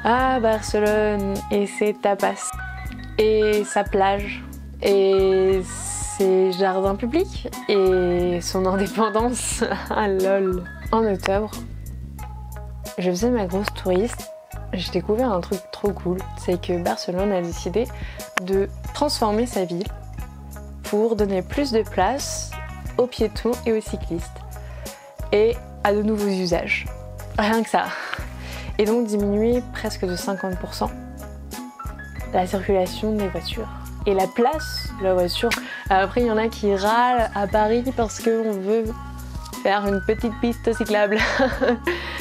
Ah, Barcelone et ses tapas, et sa plage, et ses jardins publics, et son indépendance. Ah lol. En octobre, je faisais ma grosse touriste, j'ai découvert un truc trop cool, c'est que Barcelone a décidé de transformer sa ville pour donner plus de place aux piétons et aux cyclistes, et à de nouveaux usages. Rien que ça. Et donc diminuer presque de 50% la circulation des voitures et la place de la voiture. Après, il y en a qui râlent à Paris parce qu'on veut faire une petite piste cyclable.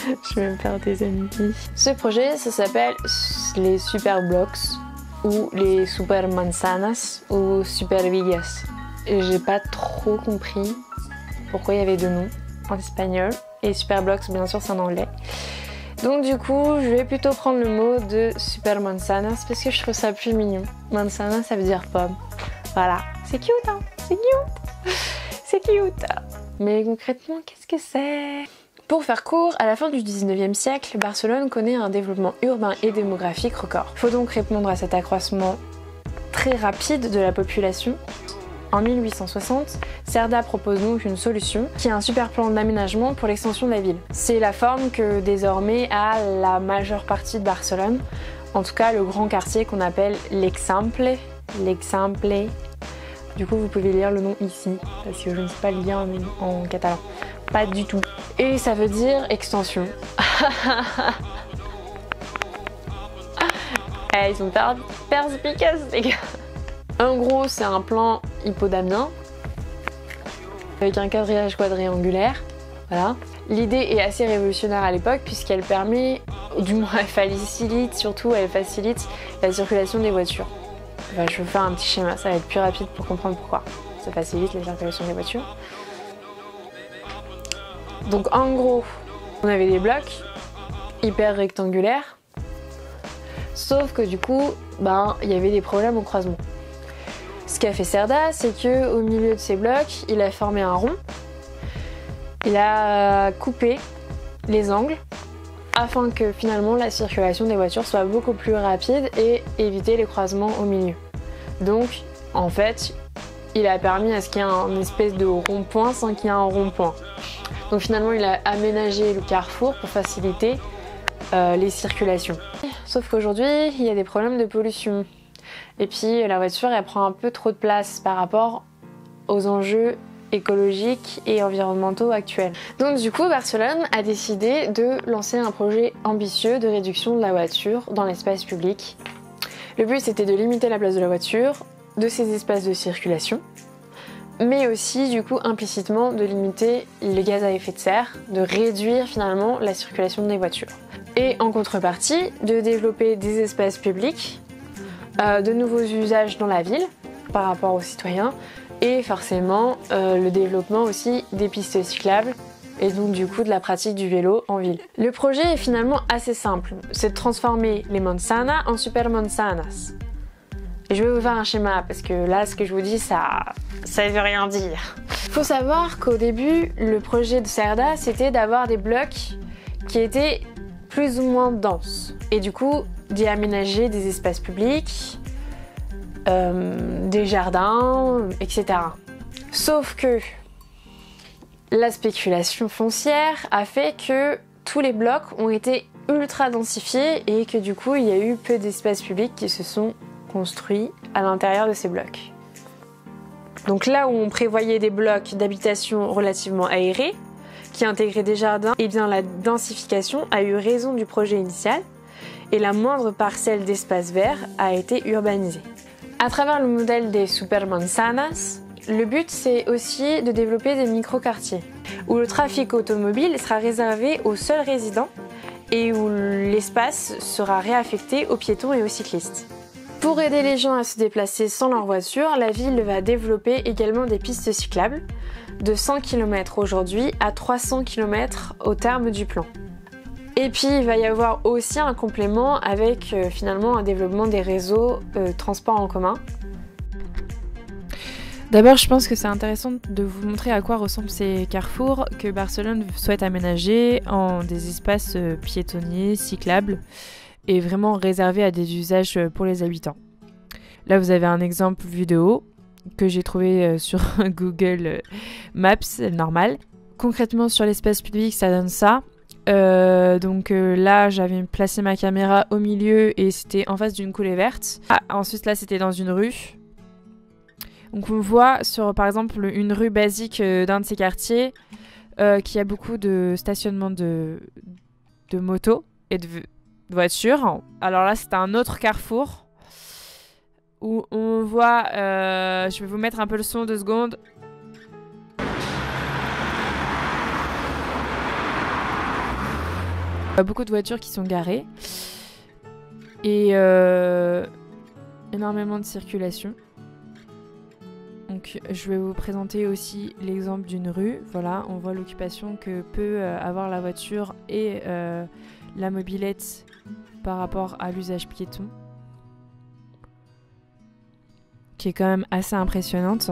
Je vais me faire des amis. Ce projet, ça s'appelle les Super Blocks ou les Super Manzanas ou Super Villas. Et j'ai pas trop compris pourquoi il y avait deux noms en espagnol. Et Super Blocks, bien sûr, c'est en anglais. Donc du coup, je vais plutôt prendre le mot de Super Manzanas parce que je trouve ça plus mignon. Manzana, ça veut dire pomme. Voilà, c'est cute, hein, c'est cute. C'est cute. Mais concrètement, qu'est-ce que c'est? Pour faire court, à la fin du 19e siècle, Barcelone connaît un développement urbain et démographique record. Il faut donc répondre à cet accroissement très rapide de la population. En 1860, Cerdà propose donc une solution qui est un super plan d'aménagement pour l'extension de la ville. C'est la forme que désormais a la majeure partie de Barcelone, en tout cas le grand quartier qu'on appelle l'Eixample. L'Eixample. Du coup vous pouvez lire le nom ici, parce que je ne sais pas le lire en catalan. Pas du tout. Et ça veut dire extension. Ils sont perspicaces les gars. En gros, c'est un plan hippodamien avec un quadrillage quadriangulaire. Voilà. L'idée est assez révolutionnaire à l'époque puisqu'elle permet, du moins elle facilite la circulation des voitures. Enfin, je vais vous faire un petit schéma, ça va être plus rapide pour comprendre pourquoi. Ça facilite la circulation des voitures. Donc en gros, on avait des blocs hyper rectangulaires, sauf que du coup, il y avait des problèmes au croisement. Ce qu'a fait Cerdà, c'est que au milieu de ces blocs, il a formé un rond. Il a coupé les angles afin que finalement la circulation des voitures soit beaucoup plus rapide et éviter les croisements au milieu. Donc, en fait, il a permis à ce qu'il y ait une espèce de rond-point sans qu'il y ait un rond-point. Donc finalement, il a aménagé le carrefour pour faciliter les circulations. Sauf qu'aujourd'hui, il y a des problèmes de pollution. Et puis la voiture, elle prend un peu trop de place par rapport aux enjeux écologiques et environnementaux actuels. Donc du coup, Barcelone a décidé de lancer un projet ambitieux de réduction de la voiture dans l'espace public. Le but, c'était de limiter la place de la voiture, de ses espaces de circulation, mais aussi du coup implicitement de limiter les gaz à effet de serre, de réduire finalement la circulation des voitures. Et en contrepartie, de développer des espaces publics, de nouveaux usages dans la ville par rapport aux citoyens et forcément le développement aussi des pistes cyclables et donc du coup de la pratique du vélo en ville. Le projet est finalement assez simple, c'est de transformer les manzanas en super manzanas. Et je vais vous faire un schéma parce que là ce que je vous dis ça veut rien dire. Faut savoir qu'au début le projet de Cerdà c'était d'avoir des blocs qui étaient plus ou moins denses et du coup d'y aménager des espaces publics, des jardins, etc. Sauf que la spéculation foncière a fait que tous les blocs ont été ultra densifiés et que du coup il y a eu peu d'espaces publics qui se sont construits à l'intérieur de ces blocs. Donc là où on prévoyait des blocs d'habitation relativement aérés, qui intégraient des jardins, et bien la densification a eu raison du projet initial et la moindre parcelle d'espace vert a été urbanisée. À travers le modèle des super manzanas, le but c'est aussi de développer des micro-quartiers où le trafic automobile sera réservé aux seuls résidents et où l'espace sera réaffecté aux piétons et aux cyclistes. Pour aider les gens à se déplacer sans leur voiture, la ville va développer également des pistes cyclables de 100 km aujourd'hui à 300 km au terme du plan. Et puis il va y avoir aussi un complément avec finalement un développement des réseaux transports en commun. D'abord, je pense que c'est intéressant de vous montrer à quoi ressemblent ces carrefours que Barcelone souhaite aménager en des espaces piétonniers, cyclables est vraiment réservé à des usages pour les habitants. Là, vous avez un exemple vu de haut que j'ai trouvé sur Google Maps, normal. Concrètement, sur l'espace public, ça donne ça. Là, j'avais placé ma caméra au milieu et c'était en face d'une coulée verte. Ensuite, là, c'était dans une rue. Donc, on voit sur, par exemple, une rue basique d'un de ces quartiers qu'il y a beaucoup de stationnement de motos et de voitures. Alors là, c'est un autre carrefour où on voit... je vais vous mettre un peu le son 2 secondes. Beaucoup de voitures qui sont garées et énormément de circulation. Donc je vais vous présenter aussi l'exemple d'une rue. Voilà, on voit l'occupation que peut avoir la voiture et la mobilette par rapport à l'usage piéton, qui est quand même assez impressionnante.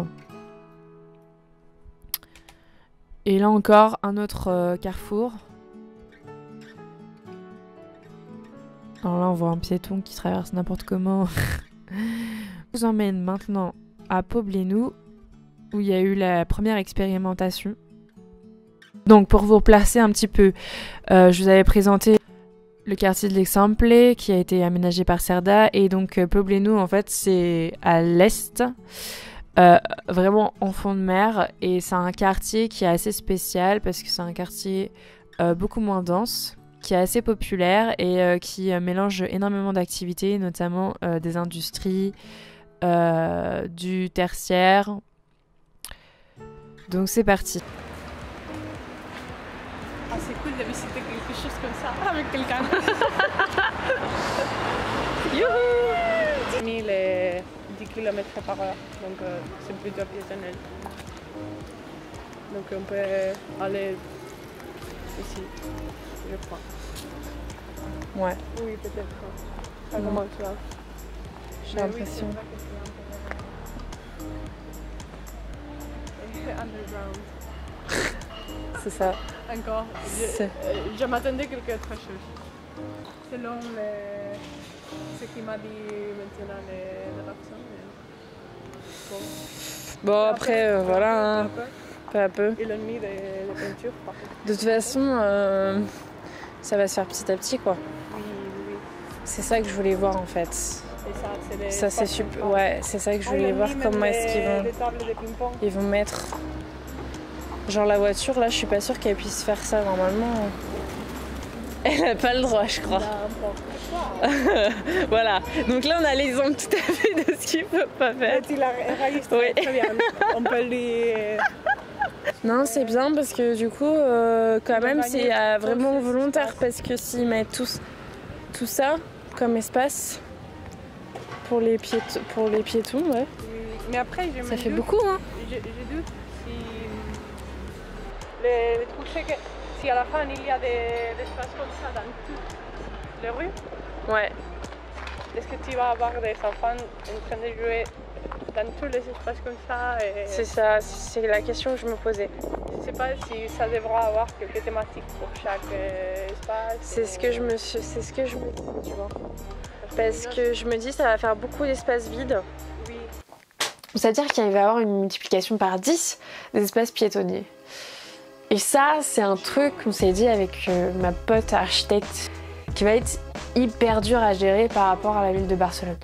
Et là encore, un autre carrefour. Alors là, on voit un piéton qui traverse n'importe comment. Je vous emmène maintenant à Poblenou, où il y a eu la première expérimentation. Donc, pour vous replacer un petit peu, je vous avais présenté le quartier de l'Exemplé, qui a été aménagé par Cerda. Et donc, Poblenou, en fait, c'est à l'est, vraiment en fond de mer. Et c'est un quartier qui est assez spécial, parce que c'est un quartier beaucoup moins dense, qui est assez populaire et qui mélange énormément d'activités, notamment des industries, du tertiaire. Donc c'est parti. Ah, c'est cool de visiter quelque chose comme ça avec quelqu'un. Youhou! 10 km/h, donc c'est plutôt piétonnel. Donc on peut aller ici, je crois. Ouais, Oui, peut-être. Ça commence là. j'ai l'impression. Underground. C'est ça. Encore. Je m'attendais à quelque autre chose. Selon ce qu'il m'a dit maintenant la personne. Bon, après, voilà, hein, peu à peu. Et l'ennemi des peintures, par contre. De toute façon, ça va se faire petit à petit, quoi. Oui. C'est ça que je voulais voir, en fait. Et Ça, c'est super. Ouais, c'est ça que je voulais voir. Comment est-ce qu'ils vont... Les tables de ping-pong. Ils vont mettre... Genre la voiture, là, je suis pas sûre qu'elle puisse faire ça, normalement. Elle a pas le droit, je crois. Voilà. Donc là, on a l'exemple tout à fait de ce qu'il peut pas faire. Tu l'as enregistré, Oui. très bien. On peut lui... Non, c'est bien parce que du coup, quand même, c'est vraiment volontaire. Parce que s'ils mettent tout ça comme espace pour les piétons, ouais. Mais après, Ça fait beaucoup, hein. Je doute si... Le truc, c'est que si à la fin, il y a des espaces comme ça dans toutes les rues, Ouais. est-ce que tu vas avoir des enfants en train de jouer dans tous les espaces comme ça C'est ça, c'est la question que je me posais. Je ne sais pas si ça devra avoir quelques thématiques pour chaque espace. C'est ce que je me dis, tu vois. Parce que je me dis, ça va faire beaucoup d'espaces vides. Oui. C'est-à-dire qu'il va y avoir une multiplication par 10 des espaces piétonniers. Et ça, c'est un truc qu'on s'est dit avec ma pote architecte, qui va être hyper dur à gérer par rapport à la ville de Barcelone.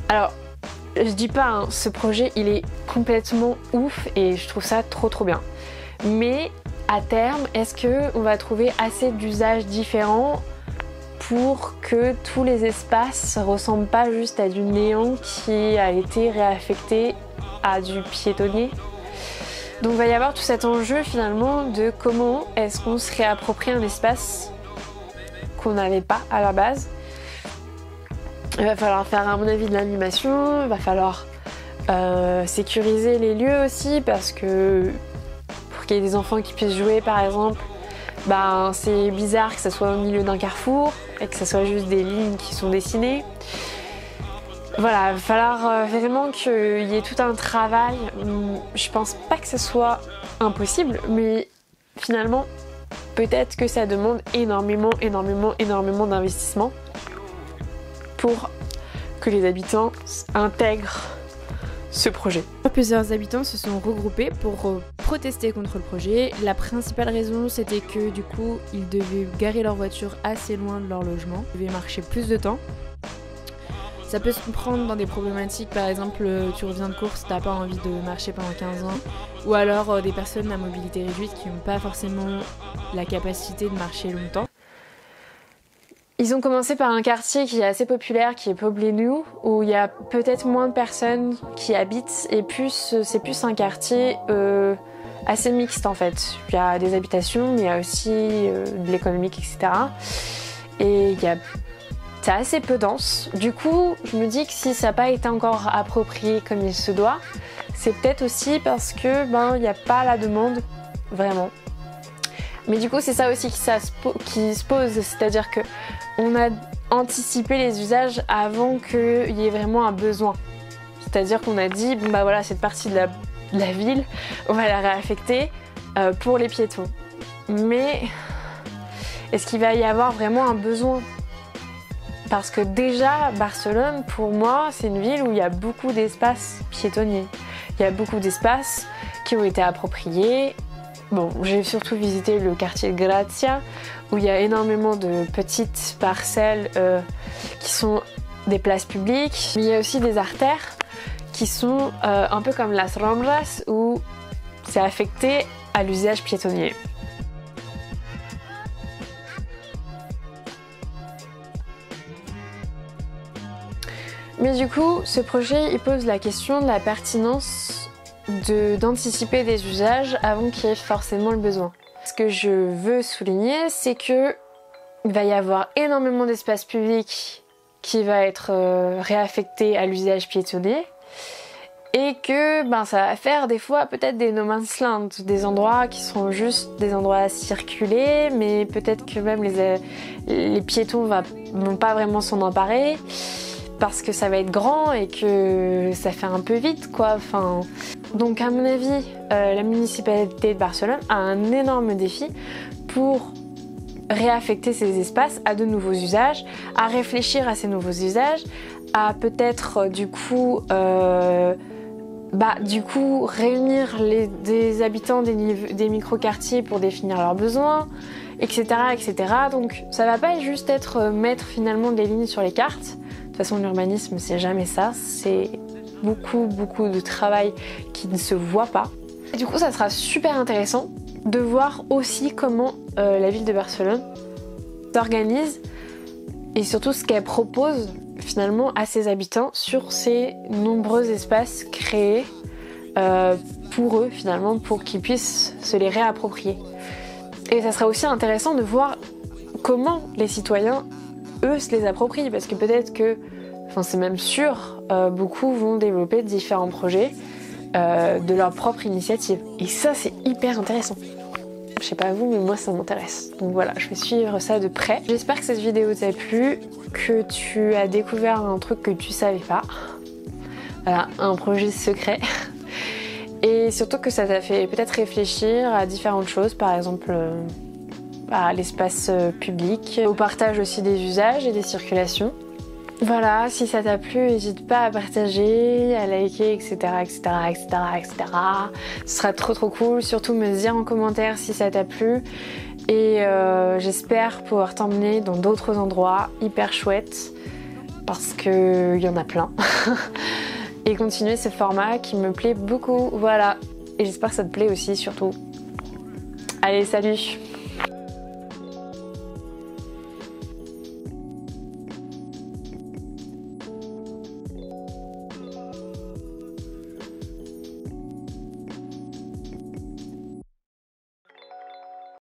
Alors, je dis pas, hein, ce projet, il est complètement ouf et je trouve ça trop bien. Mais à terme, est-ce qu'on va trouver assez d'usages différents pour que tous les espaces ne ressemblent pas juste à du néant qui a été réaffecté à du piétonnier? Donc il va y avoir tout cet enjeu finalement de comment est-ce qu'on se réapproprie un espace qu'on n'avait pas à la base. Il va falloir faire à mon avis de l'animation, il va falloir sécuriser les lieux aussi parce que pour qu'il y ait des enfants qui puissent jouer par exemple, ben, c'est bizarre que ça soit au milieu d'un carrefour et que ça soit juste des lignes qui sont dessinées. Voilà, il va falloir vraiment qu'il y ait tout un travail. Je pense pas que ce soit impossible, mais finalement, peut-être que ça demande énormément d'investissement. pour que les habitants intègrent ce projet. Plusieurs habitants se sont regroupés pour protester contre le projet. La principale raison, c'était que du coup, ils devaient garer leur voiture assez loin de leur logement. Ils devaient marcher plus de temps. Ça peut se comprendre dans des problématiques, par exemple, tu reviens de course, t'as pas envie de marcher pendant 15 ans. Ou alors des personnes à mobilité réduite qui n'ont pas forcément la capacité de marcher longtemps. Ils ont commencé par un quartier qui est assez populaire, qui est Poblenou, où il y a peut-être moins de personnes qui habitent, et c'est plus un quartier assez mixte en fait. Il y a des habitations, mais il y a aussi de l'économique, etc. Et c'est assez peu dense. Du coup, je me dis que si ça n'a pas été encore approprié comme il se doit, c'est peut-être aussi parce que il n'y a pas la demande vraiment. Mais du coup, c'est ça aussi qui se pose, c'est-à-dire que on a anticipé les usages avant qu'il y ait vraiment un besoin. C'est-à-dire qu'on a dit, voilà, cette partie de la ville, on va la réaffecter pour les piétons. Mais est-ce qu'il va y avoir vraiment un besoin ? Parce que déjà, Barcelone, pour moi, c'est une ville où il y a beaucoup d'espaces piétonniers. Il y a beaucoup d'espaces qui ont été appropriés. Bon, j'ai surtout visité le quartier de Gracia, où il y a énormément de petites parcelles qui sont des places publiques. Mais il y a aussi des artères qui sont un peu comme Las Ramblas, où c'est affecté à l'usage piétonnier. Mais du coup, ce projet, il pose la question de la pertinence d'anticiper des usages avant qu'il y ait forcément le besoin. Ce que je veux souligner, c'est que il va y avoir énormément d'espace public qui va être réaffecté à l'usage piétonnier et que ça va faire des fois peut-être des no man's land, des endroits qui seront juste des endroits à circuler, mais peut-être que même les piétons vont pas vraiment s'en emparer parce que ça va être grand et que ça fait un peu vite quoi. Donc à mon avis, la municipalité de Barcelone a un énorme défi pour réaffecter ces espaces à de nouveaux usages, à réfléchir à ces nouveaux usages, à peut-être du coup réunir des habitants des micro-quartiers pour définir leurs besoins, etc., etc. Donc ça va pas juste être mettre finalement des lignes sur les cartes. De toute façon, l'urbanisme, c'est jamais ça. C'est beaucoup de travail qui ne se voit pas. Et du coup, ça sera super intéressant de voir aussi comment la ville de Barcelone s'organise et surtout ce qu'elle propose finalement à ses habitants sur ces nombreux espaces créés pour eux finalement, pour qu'ils puissent se les réapproprier. Et ça sera aussi intéressant de voir comment les citoyens eux se les approprient, parce que peut-être que, c'est même sûr, beaucoup vont développer différents projets de leur propre initiative. Et ça, c'est hyper intéressant. Je sais pas vous, mais moi ça m'intéresse. Donc voilà, je vais suivre ça de près. J'espère que cette vidéo t'a plu, que tu as découvert un truc que tu savais pas. Voilà, un projet secret. Et surtout que ça t'a fait peut-être réfléchir à différentes choses, par exemple à l'espace public, au partage aussi des usages et des circulations. Voilà, si ça t'a plu, n'hésite pas à partager, à liker, etc., etc., etc., etc. Ce sera trop cool. Surtout me dire en commentaire si ça t'a plu. Et j'espère pouvoir t'emmener dans d'autres endroits hyper chouettes, parce qu'il y en a plein. Et continuer ce format qui me plaît beaucoup. Voilà. Et j'espère que ça te plaît aussi, surtout. Allez, salut!